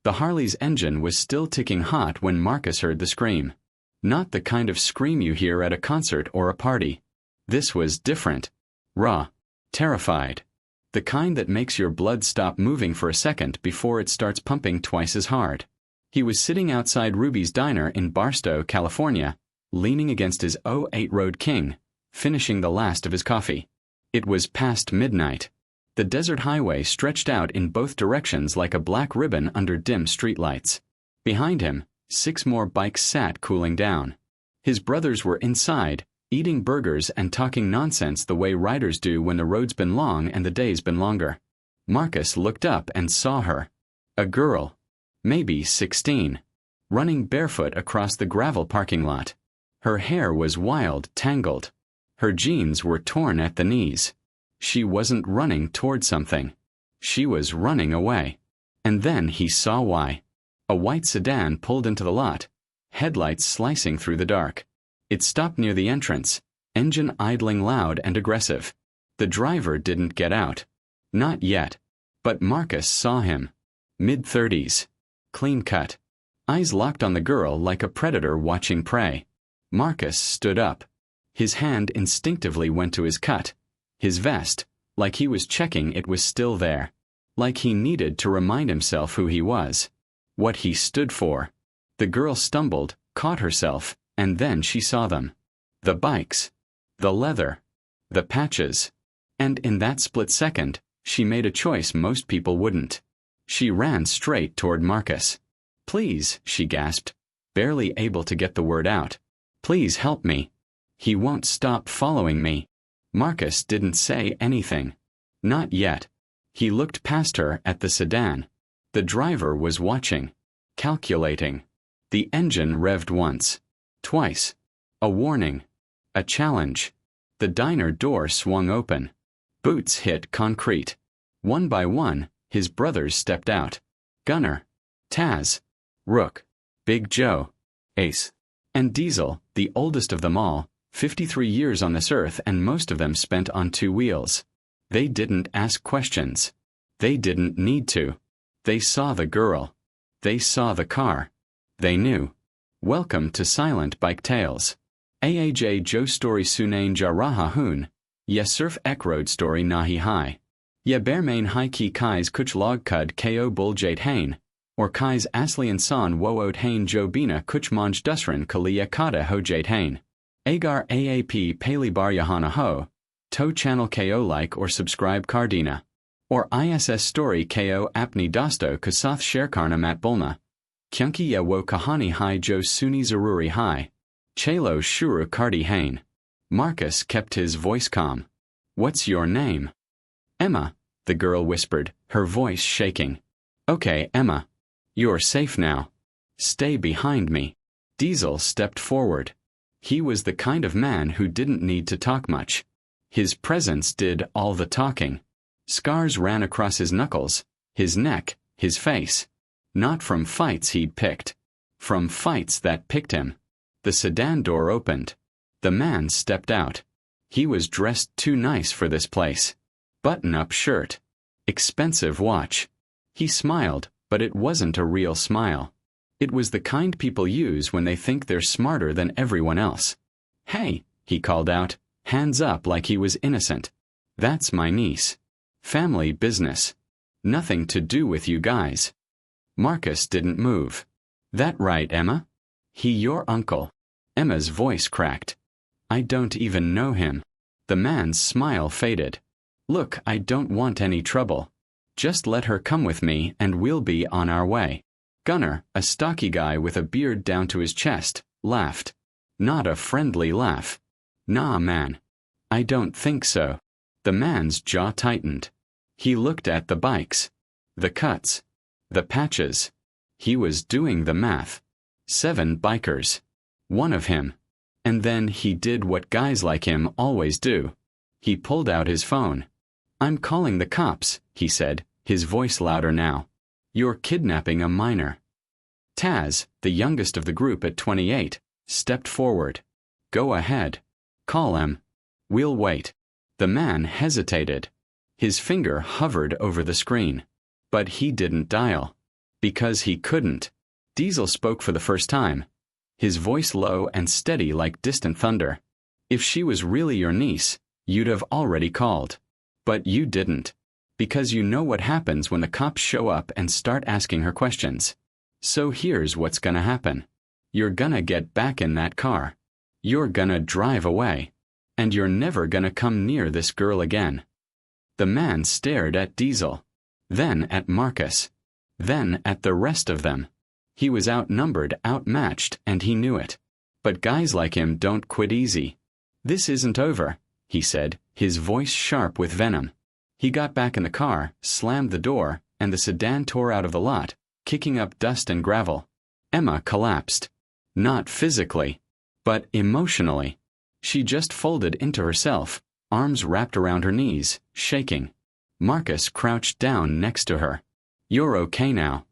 The Harley's engine was still ticking hot when Marcus heard the scream. Not the kind of scream you hear at a concert or a party. This was different. Raw. Terrified. The kind that makes your blood stop moving for a second before it starts pumping twice as hard. He was sitting outside Ruby's Diner in Barstow, California, leaning against his '08 Road King, finishing the last of his coffee. It was past midnight. The desert highway stretched out in both directions like a black ribbon under dim streetlights. Behind him, 6 more bikes sat cooling down. His brothers were inside, eating burgers and talking nonsense the way riders do when the road's been long and the day's been longer. Marcus looked up and saw her. A girl, maybe 16, running barefoot across the gravel parking lot. Her hair was wild, tangled. Her jeans were torn at the knees. She wasn't running toward something. She was running away. And then he saw why. A white sedan pulled into the lot, headlights slicing through the dark. It stopped near the entrance, engine idling loud and aggressive. The driver didn't get out. Not yet. But Marcus saw him. Mid-30s. Clean cut. Eyes locked on the girl like a predator watching prey. Marcus stood up. His hand instinctively went to his cut. His vest, like he was checking it was still there. Like he needed to remind himself who he was. What he stood for. The girl stumbled, caught herself, and then she saw them. The bikes. The leather. The patches. And in that split second, she made a choice most people wouldn't. She ran straight toward Marcus. "Please," she gasped, barely able to get the word out. "Please help me. He won't stop following me." Marcus didn't say anything. Not yet. He looked past her at the sedan. The driver was watching. Calculating. The engine revved once. Twice. A warning. A challenge. The diner door swung open. Boots hit concrete. One by one, his brothers stepped out. Gunner. Taz. Rook. Big Joe. Ace. And Diesel, the oldest of them all, 53 years on this earth and most of them spent on 2 wheels. They didn't ask questions. They didn't need to. They saw the girl. They saw the car. They knew. Welcome to Silent Bike Tales. Aaj Jo story sunain jaraha hun. Ye surf ek road story nahi hai. Ye bermain hai ki kais kuch log kud ko bul jade hain. Or kais aslian san wood hain jo bina kuch manj dusran kaliya kada ho jade hain. Agar AAP Pali Bar Yahana Ho, To Channel KO like or subscribe Cardina. Or ISS Story KO Apni Dosto Kasath Sherkarna Mat Bulna. Kyunki Ya Wo Kahani Hai Jo Suni Zaruri Hai. Chelo Shuru Kardi Hain. Marcus kept his voice calm. "What's your name?" "Emma," the girl whispered, her voice shaking. "Okay, Emma. You're safe now. Stay behind me." Diesel stepped forward. He was the kind of man who didn't need to talk much. His presence did all the talking. Scars ran across his knuckles, his neck, his face. Not from fights he'd picked. From fights that picked him. The sedan door opened. The man stepped out. He was dressed too nice for this place. Button-up shirt. Expensive watch. He smiled, but it wasn't a real smile. It was the kind people use when they think they're smarter than everyone else. "Hey," he called out, hands up like he was innocent. "That's my niece. Family business. Nothing to do with you guys." Marcus didn't move. "That right, Emma? He your uncle?" Emma's voice cracked. "I don't even know him." The man's smile faded. "Look, I don't want any trouble. Just let her come with me and we'll be on our way." Gunner, a stocky guy with a beard down to his chest, laughed. Not a friendly laugh. "Nah, man. I don't think so." The man's jaw tightened. He looked at the bikes. The cuts. The patches. He was doing the math. 7 bikers. One of him. And then he did what guys like him always do. He pulled out his phone. "I'm calling the cops," he said, his voice louder now. "You're kidnapping a minor." Taz, the youngest of the group at 28, stepped forward. "Go ahead. Call him. We'll wait." The man hesitated. His finger hovered over the screen. But he didn't dial. Because he couldn't. Diesel spoke for the first time, his voice low and steady like distant thunder. If she was really your niece, you'd have already called. But you didn't. Because you know what happens when the cops show up and start asking her questions. So here's what's gonna happen. You're gonna get back in that car. You're gonna drive away. And you're never gonna come near this girl again. The man stared at Diesel. Then at Marcus. Then at the rest of them. He was outnumbered, outmatched, and he knew it. But guys like him don't quit easy. This isn't over, he said, his voice sharp with venom. He got back in the car, slammed the door, and the sedan tore out of the lot, kicking up dust and gravel. Emma collapsed. Not physically, but emotionally. She just folded into herself, arms wrapped around her knees, shaking. Marcus crouched down next to her. You're okay now.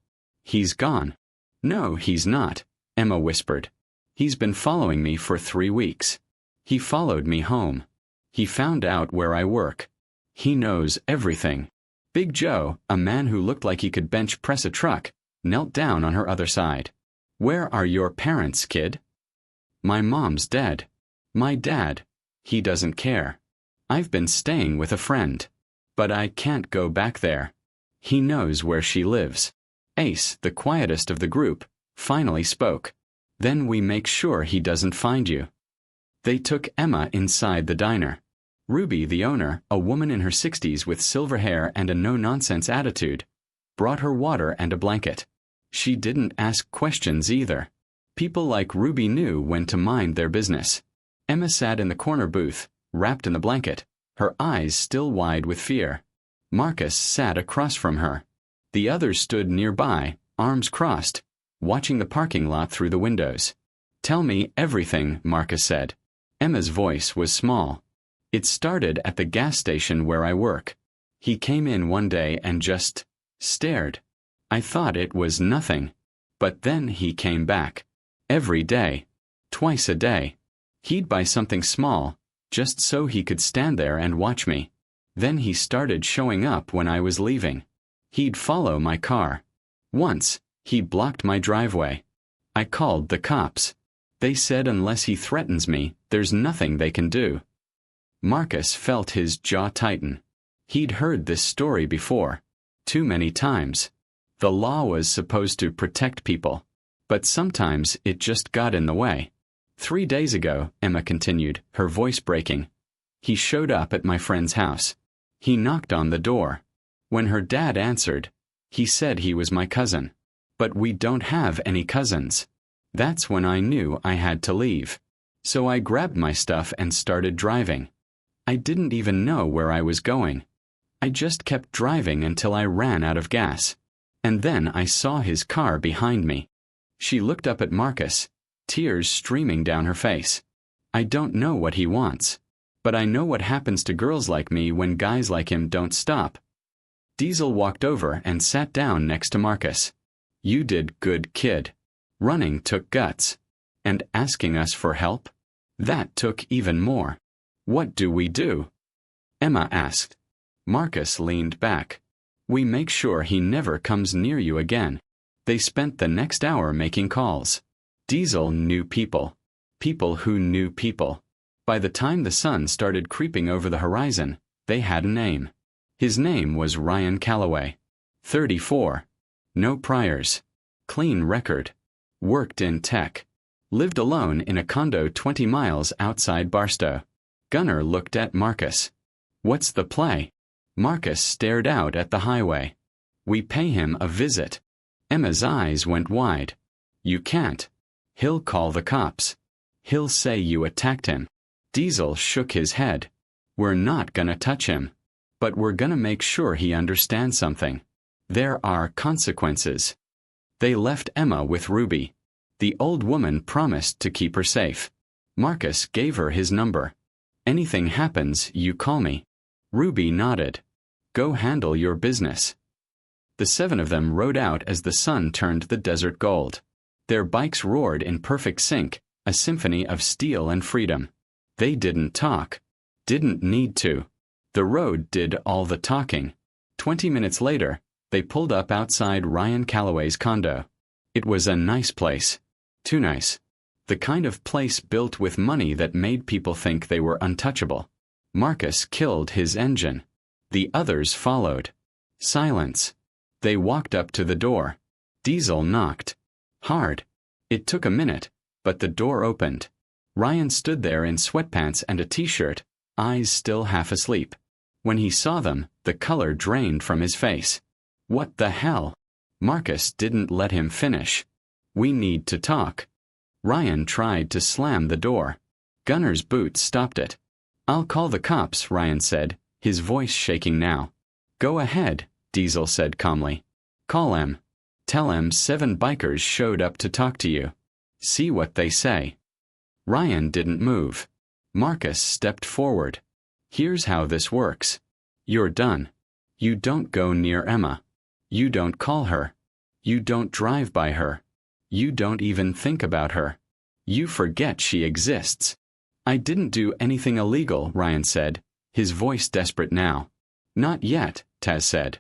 He's gone. No, he's not, Emma whispered. He's been following me for 3 weeks. He followed me home. He found out where I work. He knows everything. Big Joe, a man who looked like he could bench press a truck, knelt down on her other side. Where are your parents, kid? My mom's dead. My dad, he doesn't care. I've been staying with a friend. But I can't go back there. He knows where she lives. Ace, the quietest of the group, finally spoke. Then we make sure he doesn't find you. They took Emma inside the diner. Ruby, the owner, a woman in her 60s with silver hair and a no-nonsense attitude, brought her water and a blanket. She didn't ask questions either. People like Ruby knew when to mind their business. Emma sat in the corner booth, wrapped in the blanket, her eyes still wide with fear. Marcus sat across from her. The others stood nearby, arms crossed, watching the parking lot through the windows. Tell me everything, Marcus said. Emma's voice was small. It started at the gas station where I work. He came in one day and just stared. I thought it was nothing. But then he came back. Every day. Twice a day. He'd buy something small, just so he could stand there and watch me. Then he started showing up when I was leaving. He'd follow my car. Once, he blocked my driveway. I called the cops. They said unless he threatens me, there's nothing they can do. Marcus felt his jaw tighten. He'd heard this story before. Too many times. The law was supposed to protect people. But sometimes it just got in the way. 3 days ago, Emma continued, her voice breaking. He showed up at my friend's house. He knocked on the door. When her dad answered, he said he was my cousin. But we don't have any cousins. That's when I knew I had to leave. So I grabbed my stuff and started driving. I didn't even know where I was going. I just kept driving until I ran out of gas. And then I saw his car behind me. She looked up at Marcus, tears streaming down her face. I don't know what he wants. But I know what happens to girls like me when guys like him don't stop. Diesel walked over and sat down next to Marcus. You did good, kid. Running took guts. And asking us for help? That took even more. What do we do? Emma asked. Marcus leaned back. We make sure he never comes near you again. They spent the next hour making calls. Diesel knew people. People who knew people. By the time the sun started creeping over the horizon, they had a name. His name was Ryan Calloway. 34. No priors. Clean record. Worked in tech. Lived alone in a condo 20 miles outside Barstow. Gunner looked at Marcus. What's the play? Marcus stared out at the highway. We pay him a visit. Emma's eyes went wide. You can't. He'll call the cops. He'll say you attacked him. Diesel shook his head. We're not gonna touch him. But we're gonna make sure he understands something. There are consequences. They left Emma with Ruby. The old woman promised to keep her safe. Marcus gave her his number. Anything happens, you call me. Ruby nodded. Go handle your business. The 7 of them rode out as the sun turned the desert gold. Their bikes roared in perfect sync, a symphony of steel and freedom. They didn't talk. Didn't need to. The road did all the talking. 20 minutes later, They pulled up outside Ryan Calloway's condo. It was a nice place. Too nice. The kind of place built with money that made people think they were untouchable. Marcus killed his engine. The others followed. Silence. They walked up to the door. Diesel knocked. Hard. It took a minute, but the door opened. Ryan stood there in sweatpants and a t-shirt, eyes still half asleep. When he saw them, the color drained from his face. What the hell? Marcus didn't let him finish. We need to talk. Ryan tried to slam the door. Gunner's boot stopped it. I'll call the cops, Ryan said, his voice shaking now. Go ahead, Diesel said calmly. Call 'em. Tell 'em 7 bikers showed up to talk to you. See what they say. Ryan didn't move. Marcus stepped forward. Here's how this works. You're done. You don't go near Emma. You don't call her. You don't drive by her. You don't even think about her. You forget she exists. I didn't do anything illegal, Ryan said, his voice desperate now. Not yet, Taz said.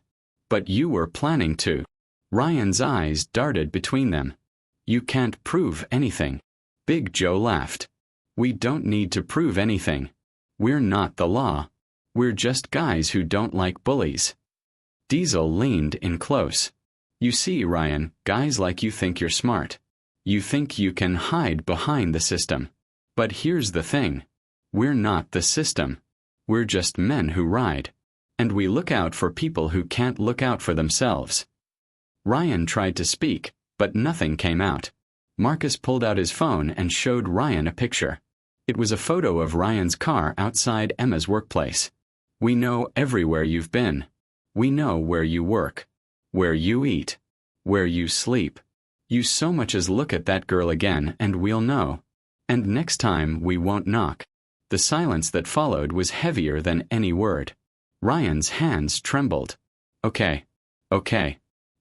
But you were planning to. Ryan's eyes darted between them. You can't prove anything. Big Joe laughed. We don't need to prove anything. We're not the law. We're just guys who don't like bullies. Diesel leaned in close. You see, Ryan, guys like you think you're smart. You think you can hide behind the system. But here's the thing. We're not the system. We're just men who ride. And we look out for people who can't look out for themselves. Ryan tried to speak, but nothing came out. Marcus pulled out his phone and showed Ryan a picture. It was a photo of Ryan's car outside Emma's workplace. We know everywhere you've been. We know where you work, where you eat, where you sleep. You so much as look at that girl again and we'll know. And next time we won't knock. The silence that followed was heavier than any word. Ryan's hands trembled. Okay.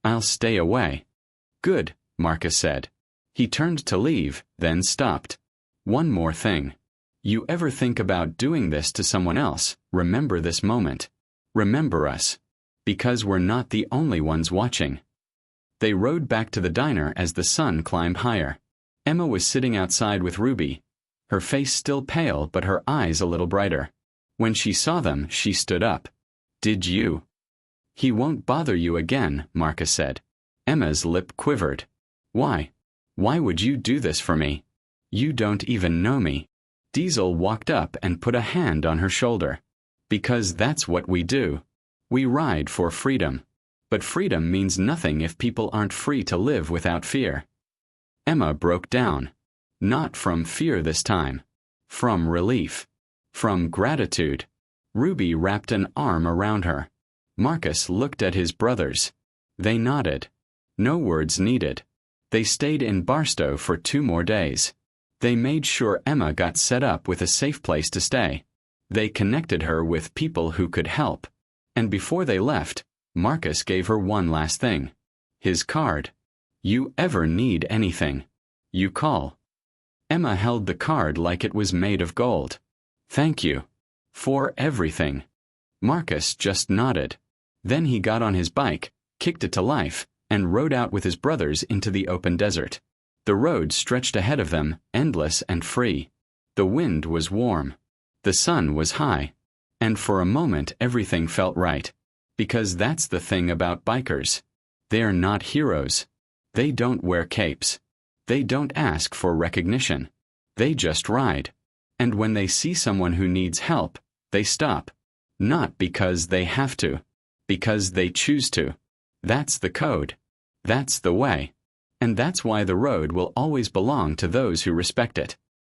I'll stay away. Good, Marcus said. He turned to leave, then stopped. One more thing. You ever think about doing this to someone else, remember this moment. Remember us. Because we're not the only ones watching. They rode back to the diner as the sun climbed higher. Emma was sitting outside with Ruby, her face still pale but her eyes a little brighter. When she saw them, she stood up. Did you? He won't bother you again, Marcus said. Emma's lip quivered. Why? Why would you do this for me? You don't even know me. Diesel walked up and put a hand on her shoulder. Because that's what we do. We ride for freedom. But freedom means nothing if people aren't free to live without fear. Emma broke down. Not from fear this time. From relief. From gratitude. Ruby wrapped an arm around her. Marcus looked at his brothers. They nodded. No words needed. They stayed in Barstow for 2 more days. They made sure Emma got set up with a safe place to stay. They connected her with people who could help. And before they left, Marcus gave her one last thing. His card. You ever need anything, you call. Emma held the card like it was made of gold. Thank you. For everything. Marcus just nodded. Then he got on his bike, kicked it to life, and rode out with his brothers into the open desert. The road stretched ahead of them, endless and free. The wind was warm. The sun was high. And for a moment everything felt right. Because that's the thing about bikers. They're not heroes. They don't wear capes. They don't ask for recognition. They just ride. And when they see someone who needs help, they stop. Not because they have to. Because they choose to. That's the code. That's the way. And that's why the road will always belong to those who respect it.